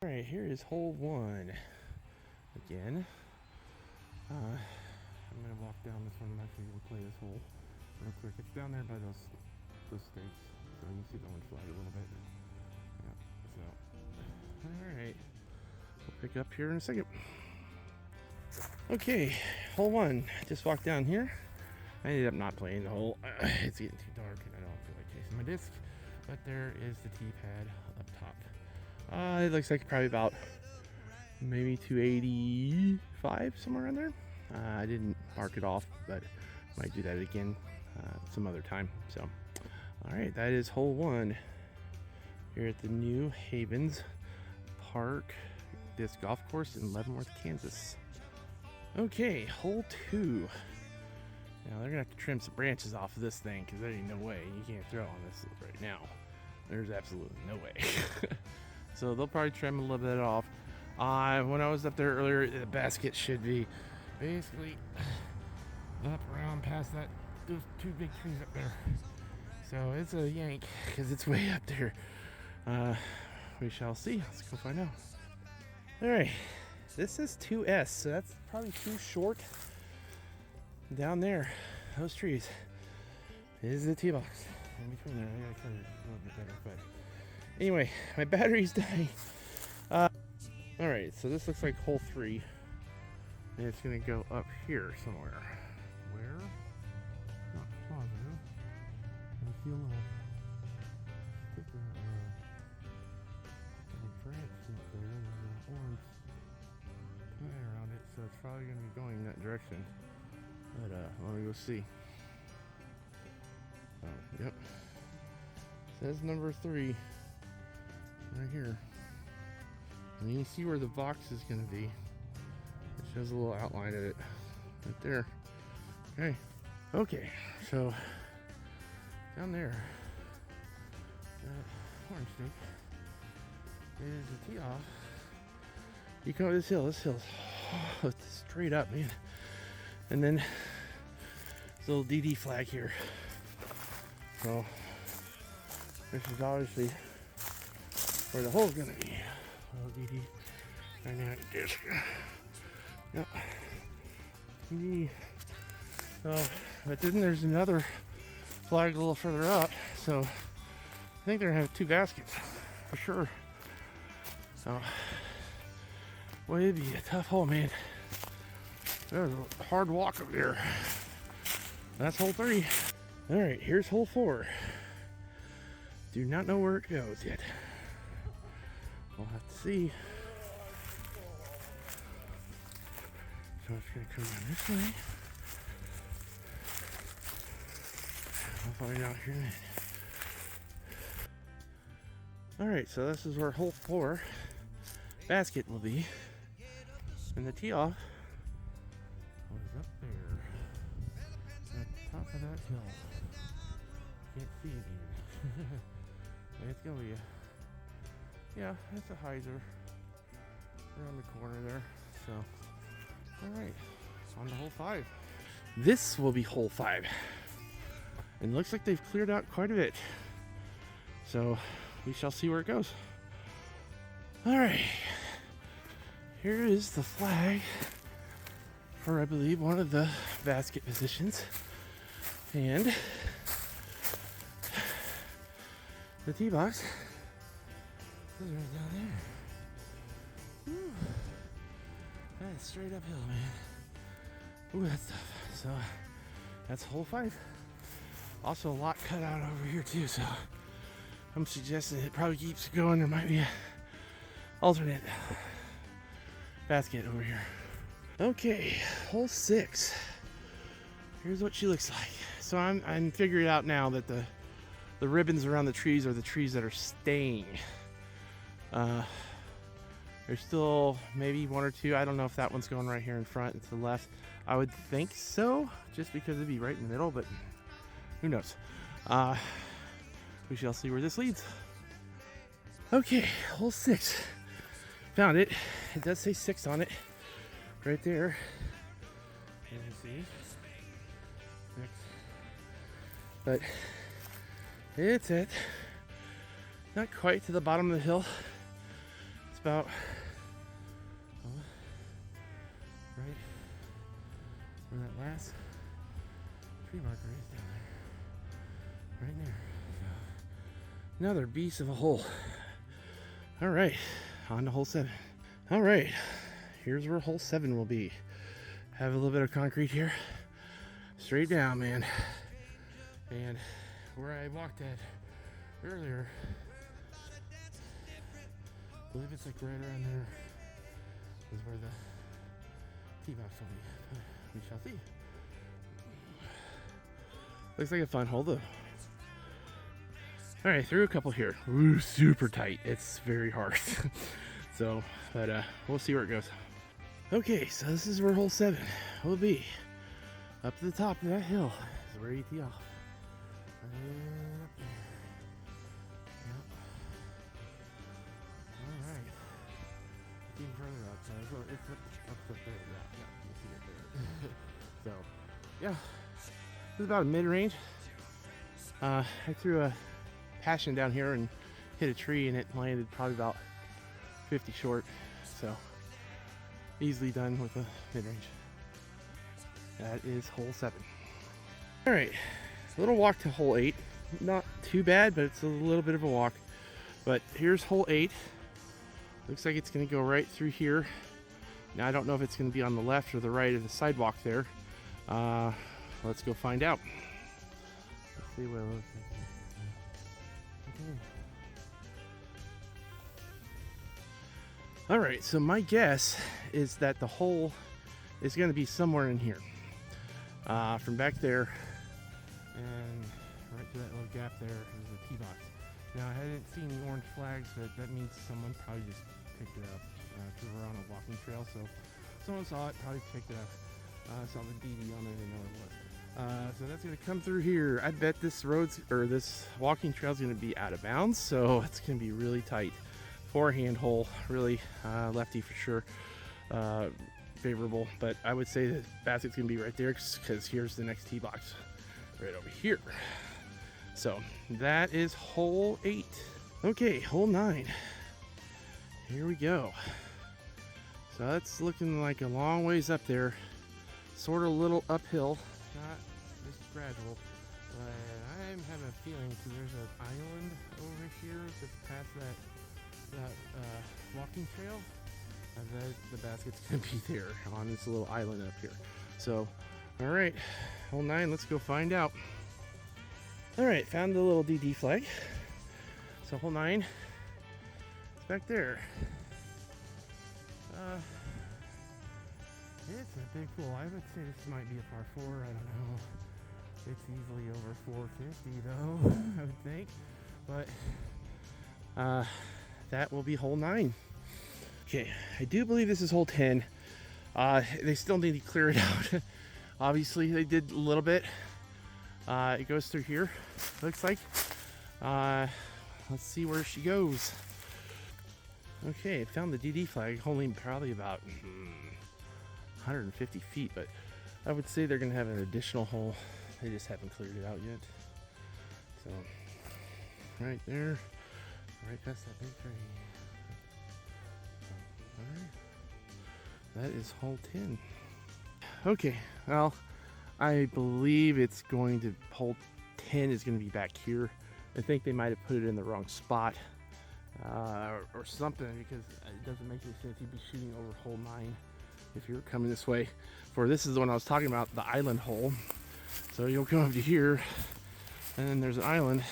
Alright, here is hole 1 again. I'm going to walk down this one. I'm actually going to play this hole real quick. It's down there by those stakes, so you can see that one flag a little bit. Yeah, so, alright. We'll pick up here in a second. Okay, hole 1. Just walked down here. I ended up not playing the hole. It's getting too dark and I don't feel like chasing my disc. But there is the tee pad up top. It looks like probably about maybe 285, somewhere in there. I didn't mark it off, but might do that again some other time. So, all right, that is hole 1 here at the New Havens Park Disc Golf Course in Leavenworth, Kansas. Okay, hole 2. Now they're gonna have to trim some branches off of this thing because there ain't no way you can't throw on this right now. There's absolutely no way. So they'll probably trim a little bit off. When I was up there earlier, the basket should be basically up around past those 2 big trees up there. So it's a yank because it's way up there. We shall see. Let's go find out. All right, this is 2S, so that's probably too short. Down there, those trees is the tee box. In between there, I gotta cut it a little bit better, but anyway, my battery's dying. All right, so this looks like hole 3, and it's gonna go up here somewhere. Where? Not positive. I see a little sticker, branch up there, and there's an orange tie around it, so it's probably gonna be going that direction. But let me go see. Oh, yep. Says number 3 right here. And you can see where the box is going to be. It shows a little outline of it right there. Okay. Okay. So down there, that orange stake is the tee off. You come up this hill. This hill's it's straight up, man. And then this little DD flag here. So this is obviously where the hole's gonna be. Little DD dynamic disc. Yep. DD. So, but then there's another flag a little further up. So I think they're gonna have 2 baskets for sure. So, boy, it'd be a tough hole, man. There's a hard walk up there. That's hole 3. All right, here's hole 4. Do not know where it goes yet. We'll have to see. So it's gonna come down this way. I'll find out here in a minute. All right, so this is where hole 4 basket will be. And the tee off was up there at the top of that hill. Can't see it even. Let's go with you. Yeah, it's a hyzer around the corner there. So, all right, on to hole 5. This will be hole 5. And looks like they've cleared out quite a bit. So we shall see where it goes. All right, here is the flag for, I believe, one of the basket positions. And the tee box is right down there. Woo. That's straight uphill, man. Ooh, that's tough. So that's hole 5. Also a lot cut out over here too, so I'm suggesting it probably keeps going. There might be an alternate basket over here. Okay, hole 6. Here's what she looks like. So I'm figuring out now that the ribbons around the trees are the trees that are staying. There's still maybe 1 or 2. I don't know if that one's going right here in front and to the left. I would think so, just because it'd be right in the middle, but who knows? We shall see where this leads. Okay, hole 6. Found it. It does say 6 on it. Right there. Can you see? 6. But it's it. Not quite to the bottom of the hill. It's just about right where that last tree marker is down there. Right there. So, another beast of a hole. All right, on to hole 7. All right, here's where hole 7 will be. Have a little bit of concrete here. Straight down, man. And where I walked at earlier, I believe it's like right around there is where the tee box will be. We shall see. Looks like a fun hole though. All right, threw a couple here. Ooh, super tight. It's very hard. So, but we'll see where it goes. Okay, so this is where hole 7 will be. Up to the top of that hill is where you tee off. Right up there. Yep. All right. Even further up. So it's up there. Yeah, you see it there. So, yeah. This is about a mid-range. I threw a passion down here and hit a tree, and it landed probably about 50 short. So, easily done with a mid-range. That is hole 7. All right, a little walk to hole 8. Not too bad, but it's a little bit of a walk. But here's hole 8. Looks like it's going to go right through here. Now I don't know if it's going to be on the left or the right of the sidewalk there. Let's go find out. Let's see what it looks like. Okay. All right, so my guess is that the hole is going to be somewhere in here. From back there and right to that little gap there is the tee box. Now I hadn't seen the orange flags, but that means someone probably just picked it up because we're on a walking trail. So someone saw it, probably picked it up. Saw the DD on it and know it was. So that's going to come through here. I bet this this walking trail is going to be out of bounds, so it's going to be really tight. Forehand hole, really lefty for sure. Favorable, but I would say the basket's gonna be right there because here's the next tee box right over here. So that is hole 8. Okay, hole 9. Here we go. So that's looking like a long ways up there, sort of a little uphill, not just gradual. But I'm having a feeling because there's an island over here that's past that walking trail. The basket's gonna be there on this little island up here. So, all right, hole 9. Let's go find out. All right, found the little DD flag. So hole 9, it's back there. It's a big pool. I would say this might be a par 4. I don't know. It's easily over 450 though. I would think, but that will be hole 9. Okay, I do believe this is hole 10. They still need to clear it out. Obviously, they did a little bit. It goes through here, looks like. Let's see where she goes. Okay, found the DD flag, only probably about 150 feet, but I would say they're going to have an additional hole. They just haven't cleared it out yet. So, right there, right past that big tree. That is hole 10. Okay, well, I believe it's going to, hole 10 is going to be back here. I think they might have put it in the wrong spot or something, because it doesn't make any sense. You'd be shooting over hole 9 if you're coming this way. For this is the one I was talking about, the island hole. So you'll come up to here, and then there's an island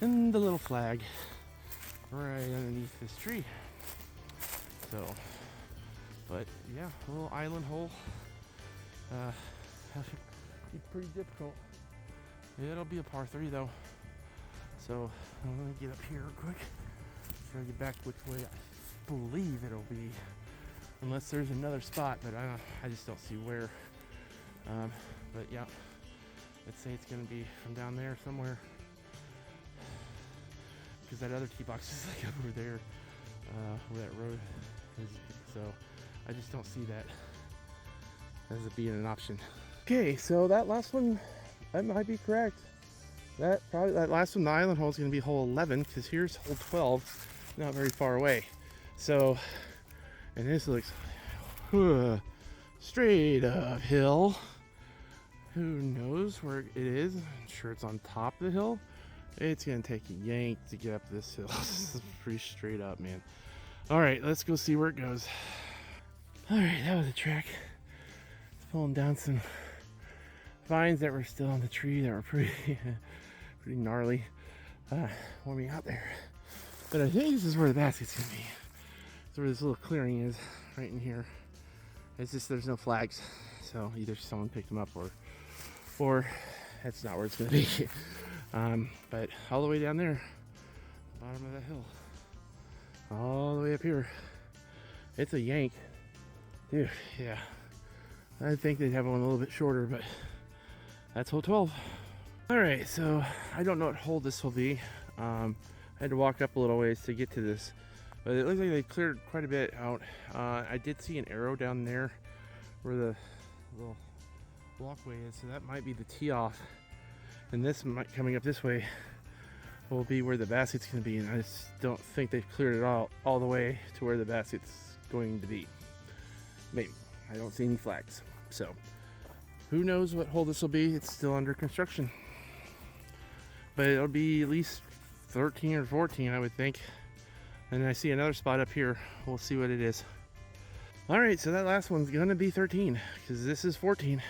and the little flag right underneath this tree. So, but yeah, a little island hole. Be pretty difficult. It'll be a par 3 though. So I'm gonna get up here real quick. Try to get back which way I believe it'll be, unless there's another spot, but I just don't see where. But yeah, let's say it's gonna be from down there somewhere, because that other tee box is like over there, where that road is. So I just don't see that as it being an option. Okay, so that last one, that might be correct. That last one, the island hole, is going to be hole 11, because here's hole 12, not very far away. So, and this looks straight uphill. Who knows where it is? I'm sure it's on top of the hill. It's gonna take a yank to get up this hill. This is pretty straight up, man. All right, let's go see where it goes. All right, that was a trek. It's pulling down some vines that were still on the tree that were pretty gnarly. Warming out there. But I think this is where the basket's gonna be. It's where this little clearing is, right in here. It's just there's no flags, so either someone picked them up or that's not where it's gonna be. But all the way down there, bottom of that hill, all the way up here, it's a yank, dude. Yeah, I think they'd have one a little bit shorter, but that's hole 12. All right, so I don't know what hole this will be. I had to walk up a little ways to get to this, but it looks like they cleared quite a bit out. I did see an arrow down there where the little walkway is, so that might be the tee off, and this might, coming up this way, will be where the basket's going to be, and I just don't think they've cleared it all the way to where the basket's going to be. Maybe. I don't see any flags, so who knows what hole this will be. It's still under construction, but it'll be at least 13 or 14, I would think. And I see another spot up here. We'll see what it is. All right, so that last one's gonna be 13 because this is 14.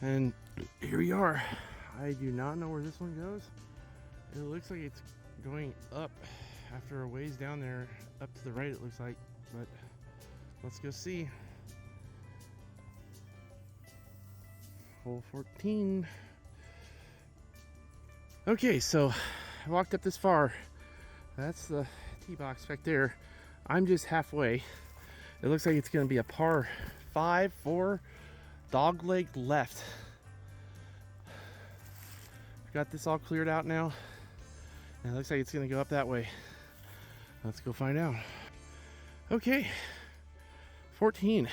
And here we are. I do not know where this one goes. It looks like it's going up after a ways down there, up to the right it looks like, but let's go see. Hole 14. Okay, so I walked up this far. That's the tee box back there. I'm just halfway. It looks like it's gonna be a par 5, 4, dog leg left. Got this all cleared out now, and it looks like it's gonna go up that way. Let's go find out. Okay, 14.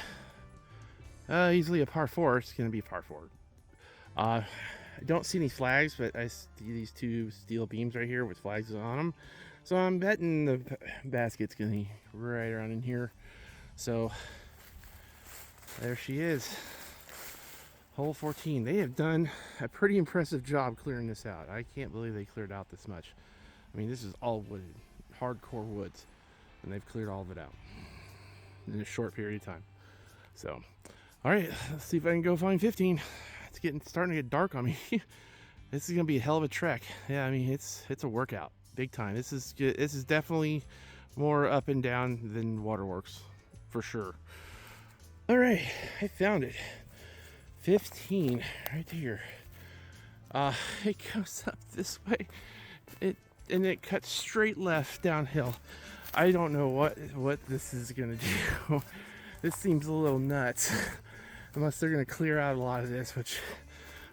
Easily a par 4. It's gonna be a par 4. I don't see any flags, but I see these two steel beams right here with flags on them. So I'm betting the basket's gonna be right around in here. So there she is. Hole 14. They have done a pretty impressive job clearing this out. I can't believe they cleared out this much. I mean, this is all wooded, hardcore woods, and they've cleared all of it out in a short period of time. So, all right, let's see if I can go find 15. It's starting to get dark on me. This is gonna be a hell of a trek. Yeah, I mean, it's a workout, big time. This is definitely more up and down than Waterworks, for sure. All right, I found it. 15 right here. It goes up this way. It cuts straight left downhill. I don't know what this is gonna do. This seems a little nuts. Unless they're gonna clear out a lot of this, which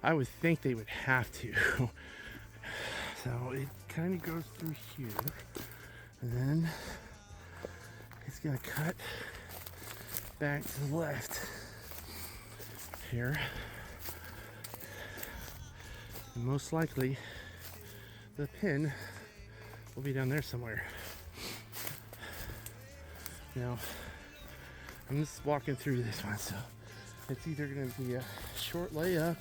I would think they would have to. So it kind of goes through here, and then it's gonna cut back to the left here. And most likely the pin will be down there somewhere. Now I'm just walking through this one, so it's either going to be a short layup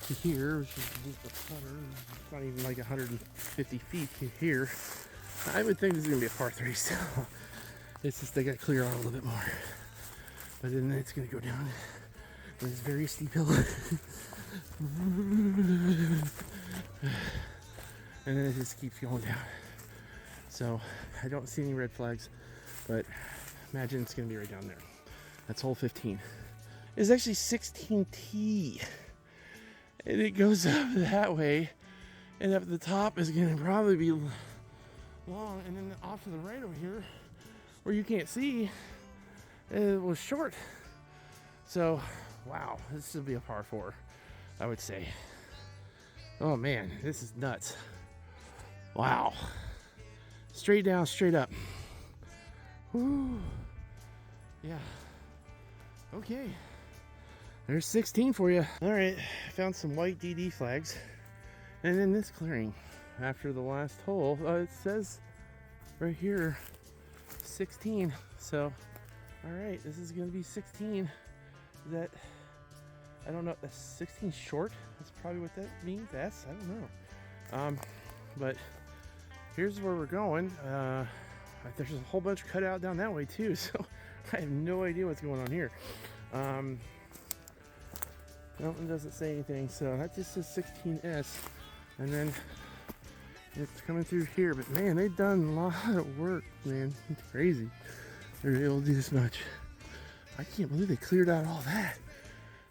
to here, which is just a putter. It's not even like 150 feet to here. I would think this is going to be a par 3 still. It's just they got to clear out a little bit more. But then it's going to go down this very steep hill. And then it just keeps going down. So I don't see any red flags, but imagine it's going to be right down there. That's hole 15. It's actually 16T. And it goes up that way. And up at the top is going to probably be long. And then off to the right over here, where you can't see, it was short. So, wow, this would be a par 4, I would say. Oh man, this is nuts. Wow. Straight down, straight up. Whew. Yeah. Okay. There's 16 for you. All right, I found some white DD flags. And in this clearing, after the last hole, it says right here, 16. So, all right, this is gonna be 16. That, I don't know, that's 16 short. That's probably what that means. S, I don't know. But here's where we're going. There's a whole bunch cut out down that way too, so I have no idea what's going on here. No, it doesn't say anything, so that just says 16S, and then it's coming through here. But man, they've done a lot of work, man. It's crazy they're able to do this much. I can't believe they cleared out all that.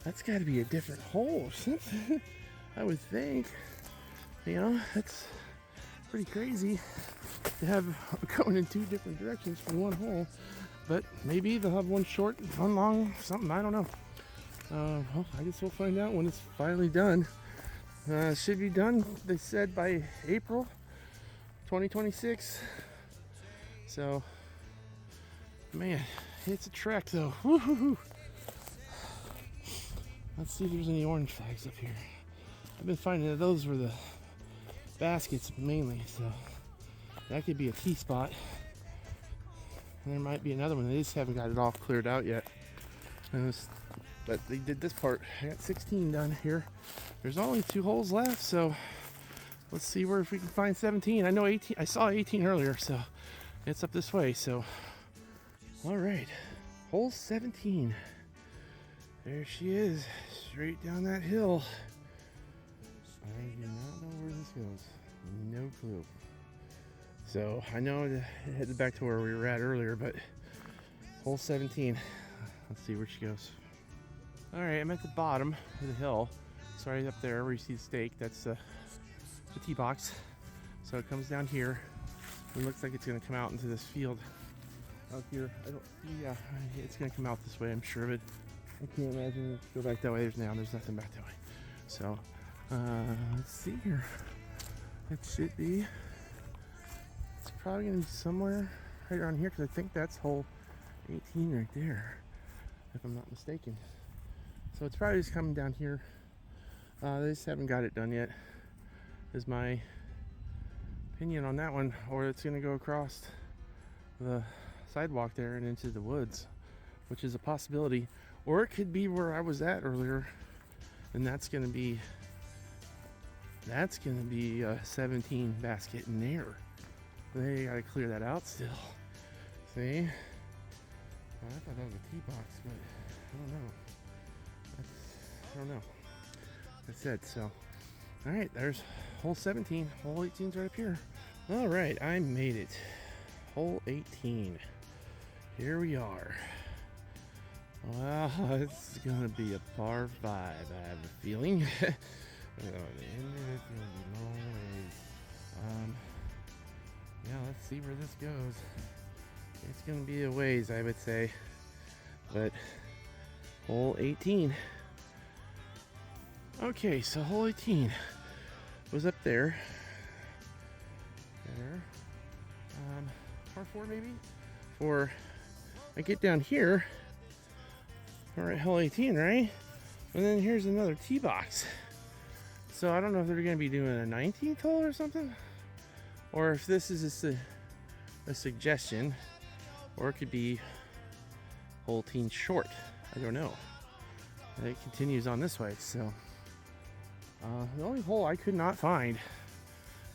That's got to be a different hole or something. I would think, you know, that's pretty crazy to have going in two different directions for one hole. But maybe they'll have one short, one long, something, I don't know. Well, I guess we'll find out when it's finally done. Should be done, they said, by April 2026. So, man, it's a trek though. Woo-hoo-hoo. Let's see if there's any orange flags up here. I've been finding that those were the baskets mainly, so that could be a T spot. And there might be another one. They just haven't got it all cleared out yet. But they did this part. I got 16 done here. There's only 2 holes left, so let's see where if we can find 17. I know 18. I saw 18 earlier, so it's up this way. So, all right, hole 17. There she is, straight down that hill. I do not know where this goes. No clue. So I know it headed back to where we were at earlier, but hole 17. Let's see where she goes. All right, I'm at the bottom of the hill. So right up there where you see the stake, that's the tee box. So it comes down here. It looks like it's gonna come out into this field out here. Yeah, it's gonna come out this way, I'm sure of it. I can't imagine it go back that way. There's nothing back that way. So let's see here. It should be, it's probably gonna be somewhere right around here, because I think that's hole 18 right there, if I'm not mistaken. So it's probably just coming down here. They just haven't got it done yet, is my opinion on that one. Or it's gonna go across the sidewalk there and into the woods, which is a possibility. Or it could be where I was at earlier, and that's gonna be a 17 basket in there. They gotta clear that out still. See? Well, I thought that was a tee box, but I don't know. That's it. So, all right, there's hole 17. Hole 18's right up here. All right, I made it. Hole 18. Here we are. Well, it's gonna be a par 5. I have a feeling. The end of it's gonna be long ways. Yeah, let's see where this goes. It's gonna be a ways, I would say. But hole 18. Okay, so hole 18 was up there. Par 4 maybe? Or I get down here. All right, hole 18, right? And then here's another tee box. So I don't know if they're going to be doing a 19th hole or something, or if this is just a suggestion, or it could be hole 18 short. I don't know. And it continues on this way. So the only hole I could not find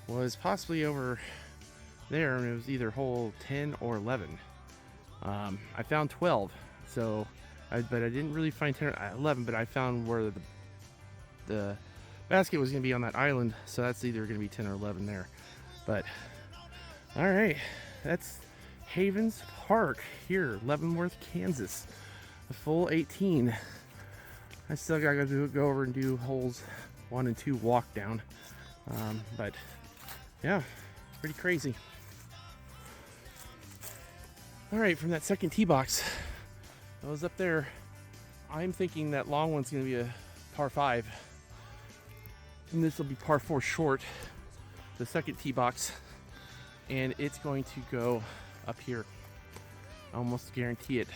was possibly over there, and it was either hole 10 or 11. I found 12, so but I didn't really find 10 or 11, but I found where the basket was going to be on that island, so that's either going to be 10 or 11 there. But all right, that's Havens Park here, Leavenworth, Kansas. A full 18. I still gotta go over and do holes 1 and 2 walk down, but yeah, pretty crazy. All right, from that second tee box, I was up there. I'm thinking that long one's gonna be a par 5, and this will be par 4 short, the second tee box, and it's going to go up here. I almost guarantee it.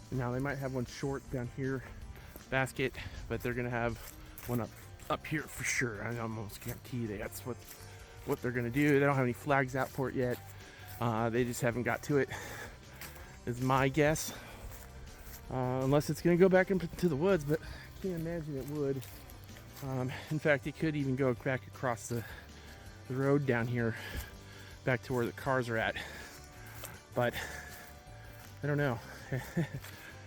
Now they might have one short down here, basket, but they're gonna have one up here for sure. I almost guarantee that's what they're gonna do. They don't have any flags out for it yet. They just haven't got to it, is my guess. Unless it's going to go back into the woods, but I can't imagine it would. In fact, it could even go back across the road down here, back to where the cars are at. But I don't know.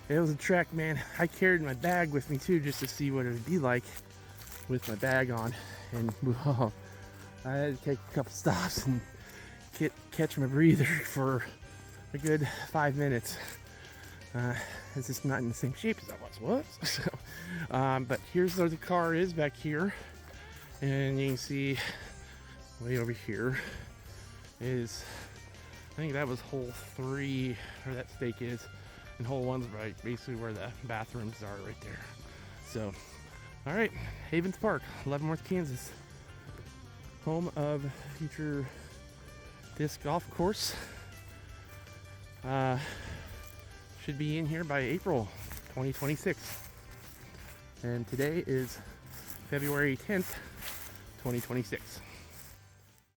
It was a trek, man. I carried my bag with me too, just to see what it would be like with my bag on. And whoa, I had to take a couple stops and catch my breather for a good 5 minutes. It's just not in the same shape as I was. So, but here's where the car is back here, and you can see way over here is, I think that was hole 3, or that stake is, and hole 1's right basically where the bathrooms are right there. So, all right, Havens Park, Leavenworth, Kansas, home of future disc golf course. Should be in here by April 2026. And today is February 10th, 2026.